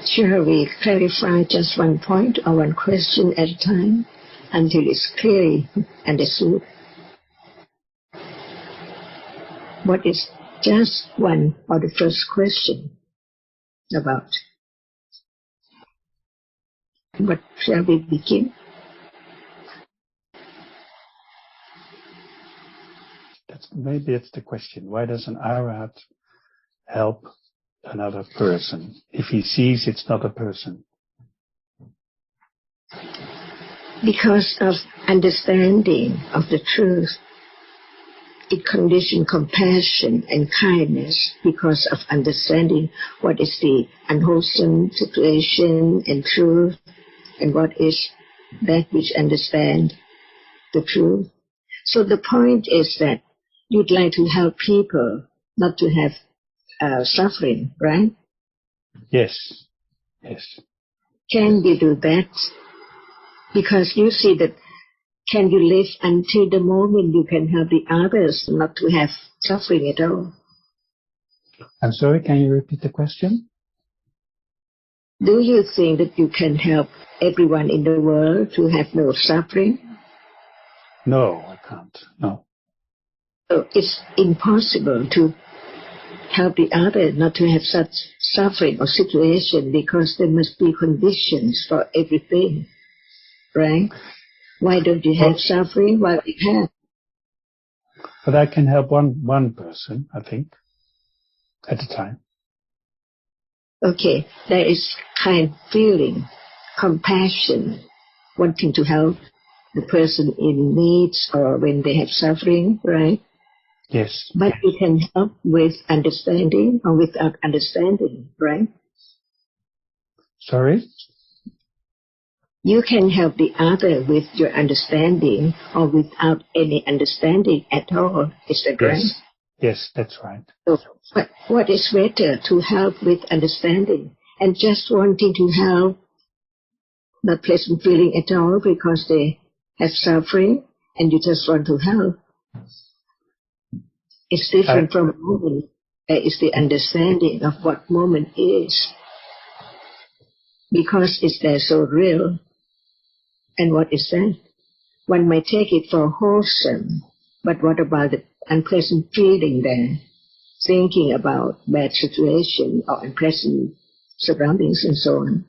Shall we clarify just one point or one question at a time until it's clearly understood? What is just one or the first question about? What shall we begin? Maybe it's the question. Why does an arahat help another person if he sees it's not a person? Because of understanding of the truth, it conditions compassion and kindness because of understanding what is the unwholesome situation and truth and what is that which understand the truth. So the point is that you'd like to help people not to have suffering, right? Yes. Yes. Can you do that? Because you see that can you live until the moment you can help the others not to have suffering at all? I'm sorry, can you repeat the question? Do you think that you can help everyone in the world to have no suffering? No, I can't. No. So it's impossible to help the other not to have such suffering or situation because there must be conditions for everything, right? Why don't you have suffering? Why do you have? But I can help one person, I think, at a time. Okay, there is kind feeling, compassion, wanting to help the person in needs or when they have suffering, right? Yes. But you can help with understanding or without understanding, right? Sorry? You can help the other with your understanding or without any understanding at all. Is that right? Yes, that's right. So what is better to help with understanding and just wanting to help, not pleasant feeling at all because they have suffering and you just want to help? It's different from moment. There is the understanding of what moment is because it's there so real. And what is that? One might take it for wholesome, but what about the unpleasant feeling there? Thinking about bad situation or unpleasant surroundings and so on.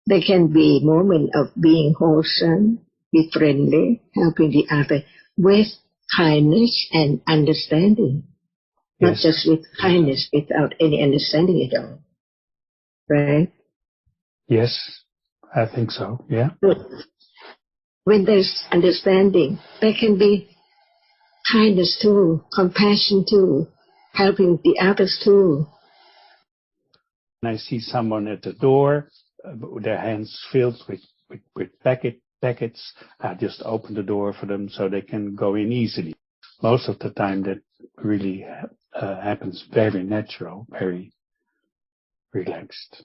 There can be a moment of being wholesome, be friendly, helping the other with kindness and understanding. Not just with kindness without any understanding at all. Right? Yes, I think so, yeah. When there's understanding, there can be kindness too, compassion too, helping the others too. When I see someone at the door, with their hands filled with packets, I just open the door for them so they can go in easily. Most of the time that really happens very natural, very relaxed.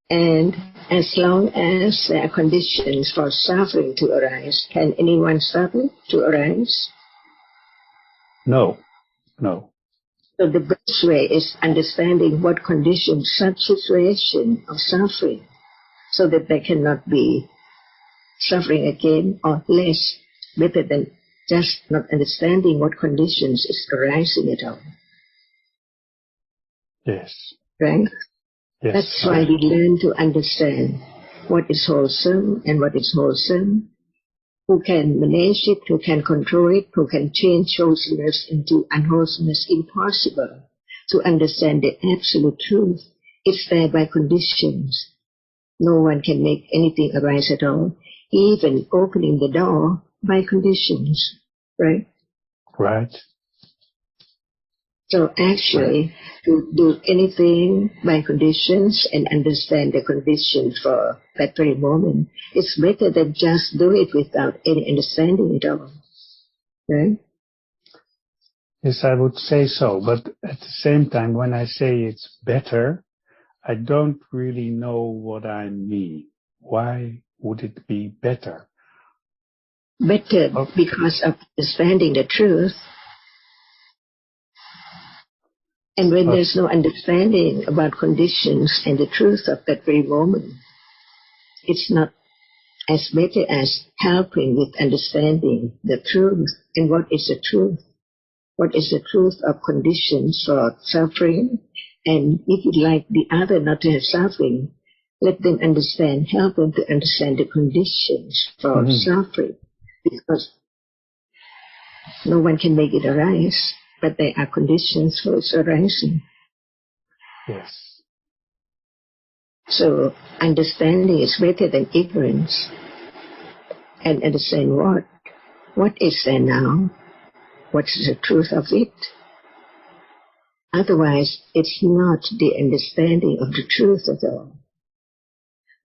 And as long as there are conditions for suffering to arise, can anyone suffer to arise? No. So the best way is understanding what conditions such situation of suffering so that there cannot be suffering again or less, better than just not understanding what conditions is arising at all. Yes. Right? Yes. That's why we learn to understand what is wholesome and what is wholesome, who can manage it, who can control it, who can change wholesomeness into unwholesomeness. Impossible to understand the absolute truth. It's there by conditions. No one can make anything arise at all, even opening the door by conditions. Right? Right. So actually, to do anything by conditions and understand the conditions for that very moment, it's better than just do it without any understanding at all. Right? Yes, I would say so. But at the same time, when I say it's better, I don't really know what I mean. Why would it be better? Better because of understanding the truth. And when there's no understanding about conditions and the truth of that very moment, it's not as better as helping with understanding the truth. And what is the truth? What is the truth of conditions for suffering? And if you'd like the other not to have suffering, let them understand, help them to understand the conditions for suffering. Because no one can make it arise, but there are conditions for its arising. Yes. So understanding is better than ignorance. And understand what? What is there now? What is the truth of it? Otherwise, it's not the understanding of the truth at all.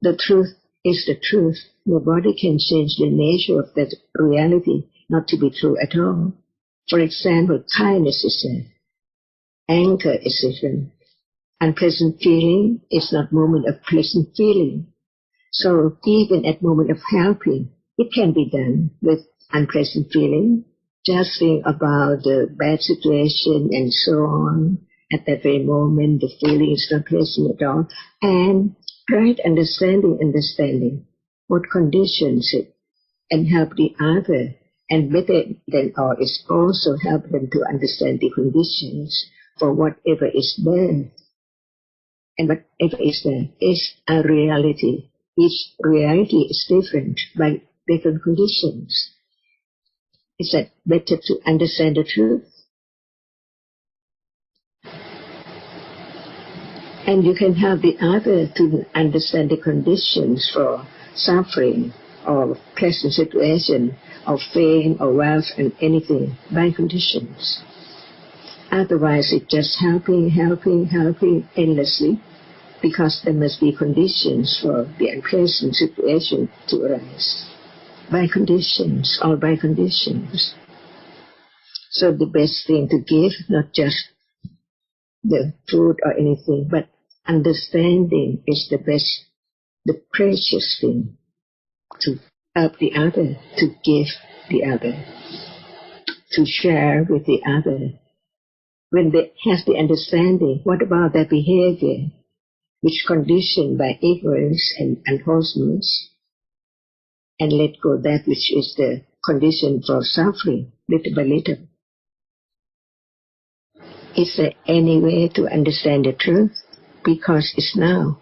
The truth is the truth. Nobody can change the nature of that reality not to be true at all. For example, kindness is there. Anger is different. Unpleasant feeling is not moment of pleasant feeling. So even at moment of helping, it can be done with unpleasant feeling. Just think about the bad situation and so on. At that very moment, the feeling is not pleasant at all. And right understanding what conditions it, and help the other. And better than all is also help them to understand the conditions for whatever is there. And whatever is there is a reality. Each reality is different by different conditions. Is that better to understand the truth? And you can help the other to understand the conditions for suffering or pleasant situation or fame or wealth and anything by conditions. Otherwise it's just helping endlessly, because there must be conditions for the unpleasant situation to arise. By conditions, all by conditions. So the best thing to give, not just the food or anything, but understanding is the best, the precious thing to help the other, to give the other, to share with the other. When they have the understanding, what about their behavior, which conditioned by ignorance and unwholesomeness, and let go that which is the condition for suffering, little by little. Is there any way to understand the truth? Because it's now.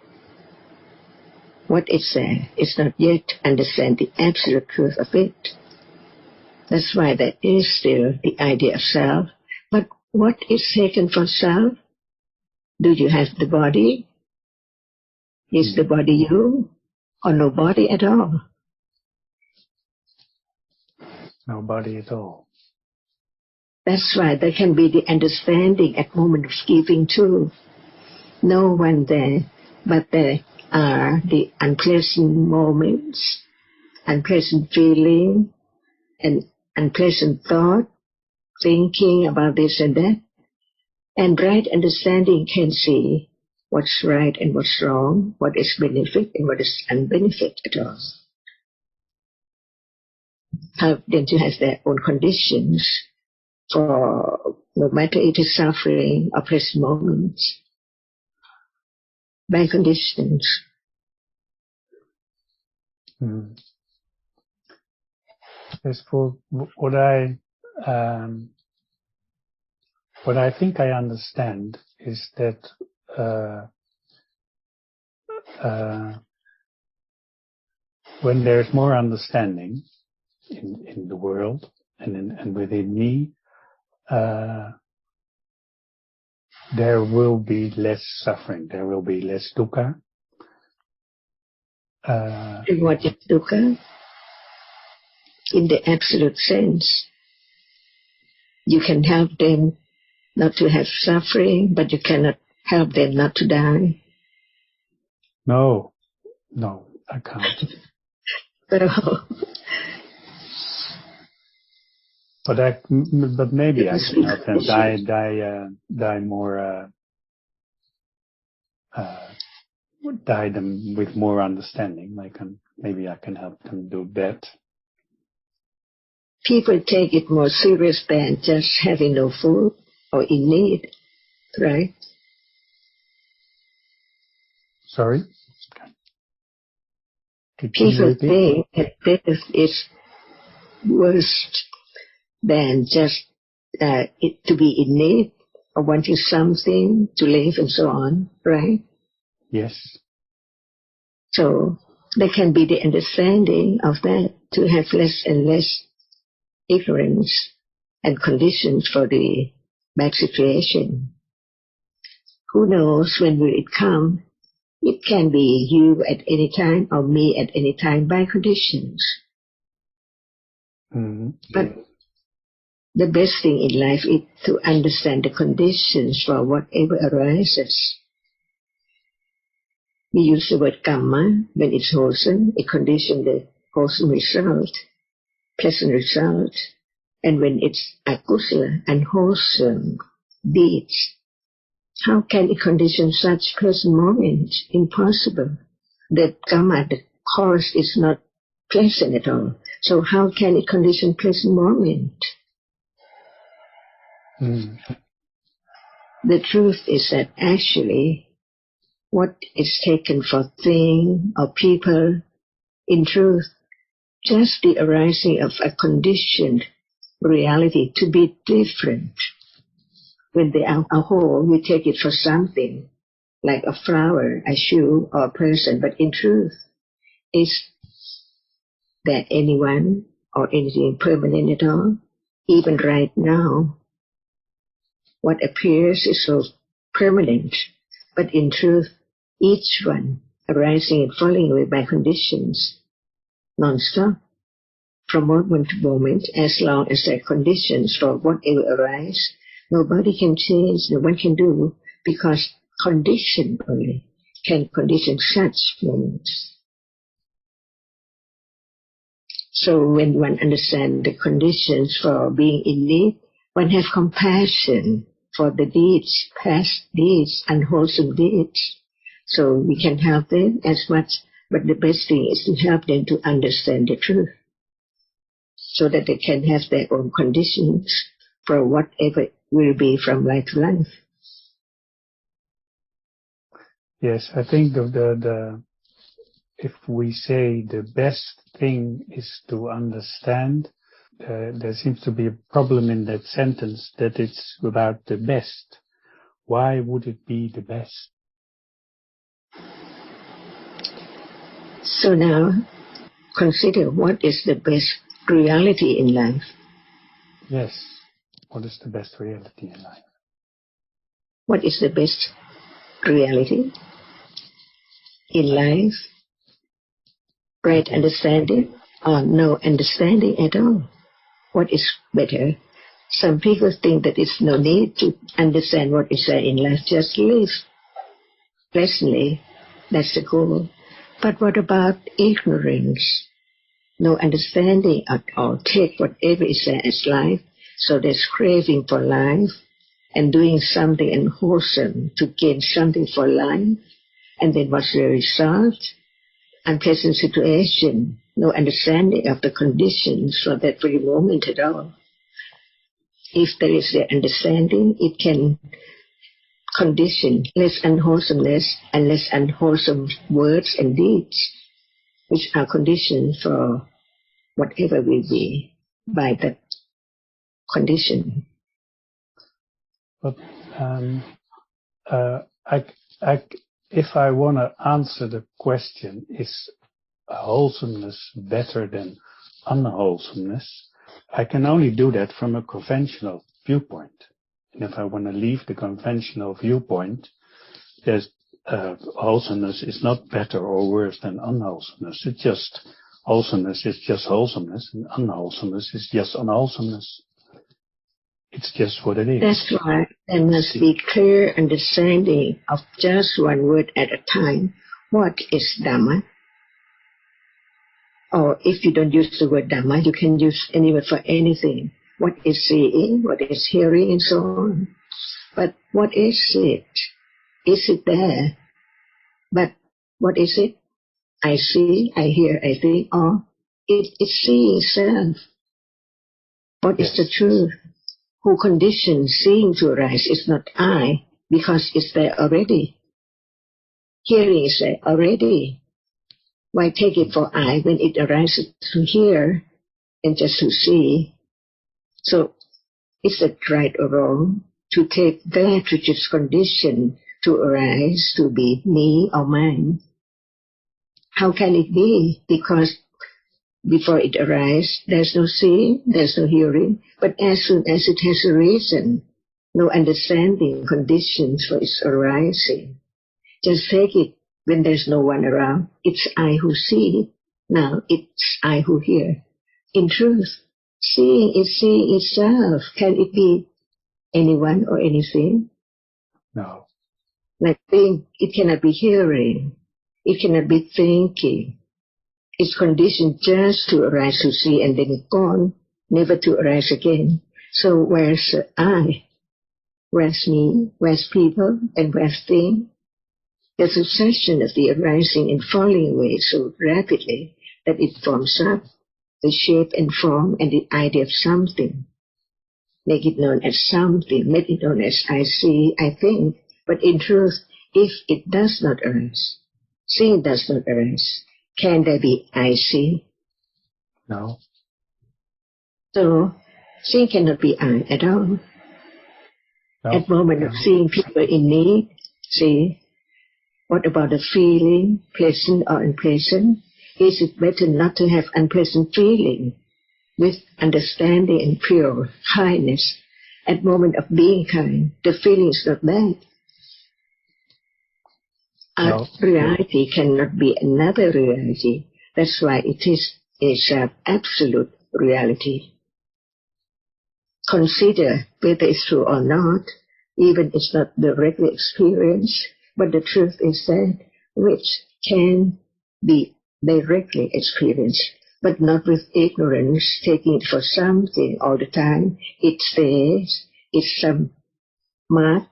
What is there is not yet understand the absolute truth of it. That's why there is still the idea of self. But what is taken for self? Do you have the body? Is the body you? Or no body at all? No body at all. That's why there can be the understanding at moment of giving too. No one there, but there are the unpleasant moments, unpleasant feeling, and unpleasant thought, thinking about this and that. And right understanding can see what's right and what's wrong, what is benefit and what is unbenefit at all. Help them to have their own conditions for no matter it is suffering or pleasant moments, by conditions. As for what I think I understand is that when there's more understanding in the world and within me, there will be less suffering. There will be less dukkha. And what is dukkha? In the absolute sense, you can help them not to have suffering, but you cannot help them not to die. No, I can't. But maybe I can help them die more, die them with more understanding. Maybe I can help them do that. People take it more serious than just having no food or in need. right? Sorry? Can you People repeat? think that death is worse than just it to be in need or wanting something to live and so on, right? Yes. So there can be the understanding of that to have less and less ignorance and conditions for the bad situation. Who knows when will it come? It can be you at any time or me at any time by conditions. Mm-hmm. But the best thing in life is to understand the conditions for whatever arises. We use the word karma when it's wholesome, it conditions the wholesome result, pleasant result. And when it's akusala, unwholesome deeds, how can it condition such pleasant moments? Impossible. The karma, the cause is not pleasant at all. So how can it condition pleasant moment? The truth is that actually what is taken for thing or people, in truth, just the arising of a conditioned reality to be different. When they are a whole, we take it for something, like a flower, a shoe, or a person. But in truth, is there anyone or anything permanent at all? Even right now, what appears is so permanent, but in truth, each one arising and falling away by conditions, non-stop, from moment to moment, as long as there are conditions for whatever arise, nobody can change, no one can do, because condition only can condition such moments. So when one understands the conditions for being in need, one has compassion for the deeds, past deeds, unwholesome deeds. So we can help them as much, but the best thing is to help them to understand the truth, so that they can have their own conditions for whatever will be from life to life. Yes, I think if we say the best thing is to understand, there seems to be a problem in that sentence, that it's about the best. Why would it be the best? So now, consider what is the best reality in life. Yes. What is the best reality in life? What is the best reality in life? Right understanding or no understanding at all? What is better? Some people think that it's no need to understand what is there in life, just live pleasantly. That's the goal. But what about ignorance? No understanding at all. Take whatever is there as life, so there's craving for life and doing something unwholesome to gain something for life. And then what's the result? Unpleasant situation, no understanding of the conditions for that very moment at all. If there is the understanding, it can condition less unwholesomeness and less unwholesome words and deeds, which are conditioned for whatever will be by that condition. But if I want to answer the question, is wholesomeness better than unwholesomeness, I can only do that from a conventional viewpoint. And if I want to leave the conventional viewpoint, there's wholesomeness is not better or worse than unwholesomeness. It's just wholesomeness is just wholesomeness, and unwholesomeness is just unwholesomeness. It's just what it is. That's why there must be clear understanding of just one word at a time. What is Dhamma? Or if you don't use the word Dhamma, you can use any word for anything. What is seeing? What is hearing? And so on. But what is it? Is it there? But what is it? I see, I hear, I think, or it's seeing itself. What is the truth? Who conditions seeing to arise is not I, because it's there already. Hearing is there already. Why take it for I when it arises to hear and just to see? So is it right or wrong to take that which is conditioned to arise to be me or mine? How can it be? Because before it arises, there's no seeing, there's no hearing, but as soon as it has a reason, no understanding conditions for its arising. Just take it when there's no one around. It's I who see. Now it's I who hear. In truth, seeing is seeing itself. Can it be anyone or anything? No. Like think, it cannot be hearing. It cannot be thinking. It's conditioned just to arise to see and then gone, never to arise again. So where's I? Where's me? Where's people? And where's thing? The succession of the arising and falling away so rapidly that it forms up the shape and form and the idea of something. Make it known as something, make it known as I see, I think. But in truth, if it does not arise, seeing does not arise, can there be I see? No. So, seeing cannot be I at all. No. At moment of seeing people in need, see, what about the feeling, pleasant or unpleasant? Is it better not to have unpleasant feeling with understanding and pure kindness? At moment of being kind, the feeling is not bad. Our reality cannot be another reality. That's why it is a self-absolute reality. Consider whether it's true or not, even it's not directly experienced, but the truth is that which can be directly experienced, but not with ignorance, taking it for something all the time. It stays, it's some mark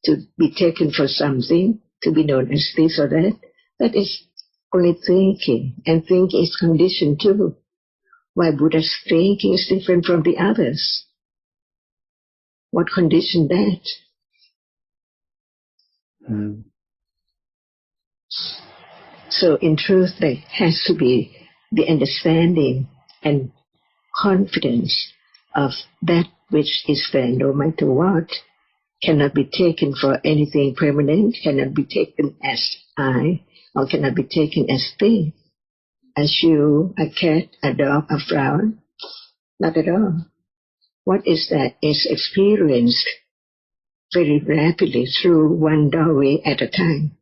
to be taken for something, to be known as this or that. That is only thinking, and thinking is conditioned too. Why Buddha's thinking is different from the others? What conditioned that? So in truth, there has to be the understanding and confidence of that which is there no matter what, cannot be taken for anything permanent, cannot be taken as I, or cannot be taken as thing, as you, a cat, a dog, a flower. Not at all. What is that is experienced very rapidly through one doorway at a time.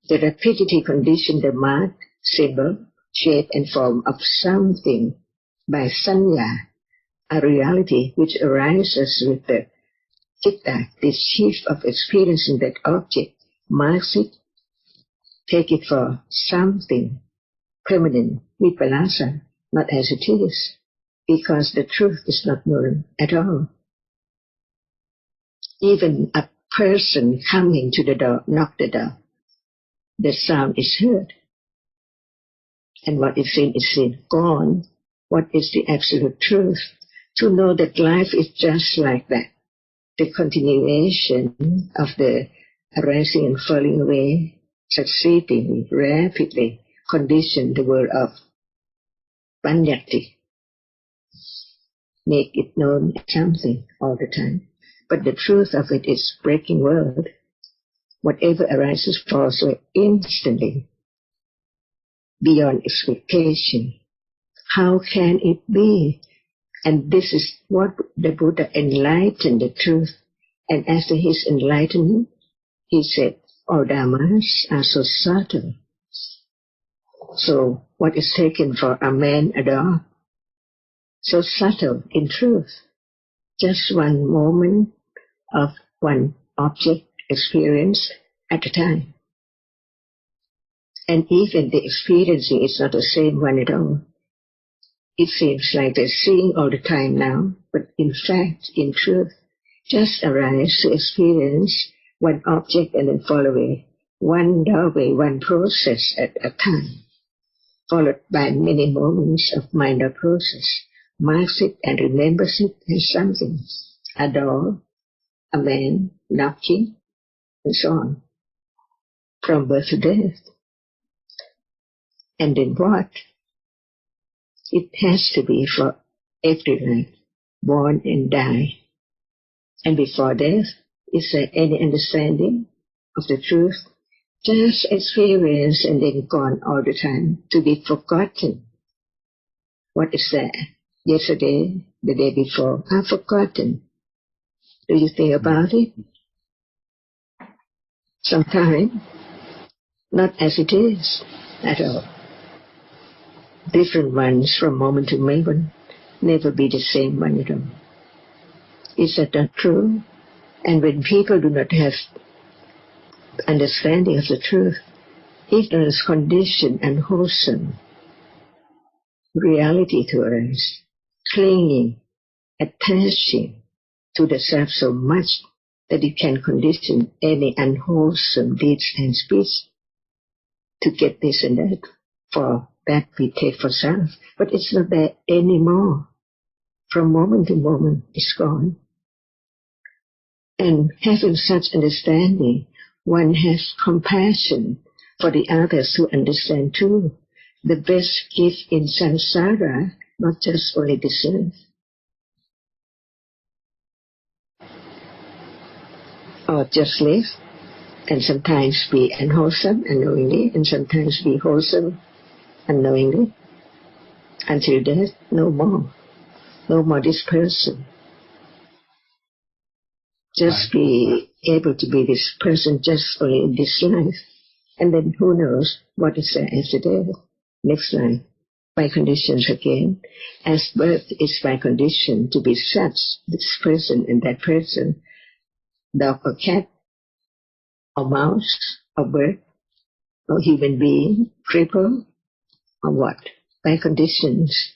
The rapidity conditioned the mark, symbol, shape and form of something by sanya, a reality which arises with the citta, this shift of experiencing that object, marks it, take it for something permanent, Vipallasa, not as it is, because the truth is not known at all. Even a person coming to the door, knock the door, the sound is heard. And what is seen, gone. What is the absolute truth? To know that life is just like that. The continuation of the arising and falling away, succeeding rapidly, condition the world of Panyati. Make it known as something all the time. But the truth of it is breaking world. Whatever arises falls away instantly, beyond expectation. How can it be? And this is what the Buddha enlightened the truth. And after his enlightenment, he said, all dhammas are so subtle. So what is taken for a man, a dog, so subtle in truth. Just one moment of one object experienced at a time. And even the experiencing is not the same one at all. It seems like they're seeing all the time now, but in fact, in truth, just arise to experience one object and then fall away, one doorway, one process at a time, followed by many moments of minor process, marks it and remembers it as something, a door, a man, knocking, and so on, from birth to death. And then what? It has to be for every life, born and die. And before death, is there any understanding of the truth? Just experience and then gone all the time, to be forgotten. What is that? Yesterday, the day before, I've forgotten. Do you think about it? Sometimes, not as it is at all. Different ones from moment to moment, never be the same one at all. Is that not true? And when people do not have understanding of the truth, ignorance condition unwholesome reality to us, clinging, attaching to the self so much that it can condition any unwholesome deeds and speech to get this and that. For that we take for self, but it's not there anymore. From moment to moment, it's gone. And having such understanding, one has compassion for the others who understand too. The best gift in samsara, not just only deserve. Or just live, and sometimes be unwholesome unknowingly, and sometimes be wholesome unknowingly. Until death, no more. No more this person. Just be able to be this person just only in this life. And then who knows what is there after death, next life, by conditions again. As birth is by condition to be such, this person and that person, dog or cat, or mouse, or bird, or human being, cripple, or what? By conditions.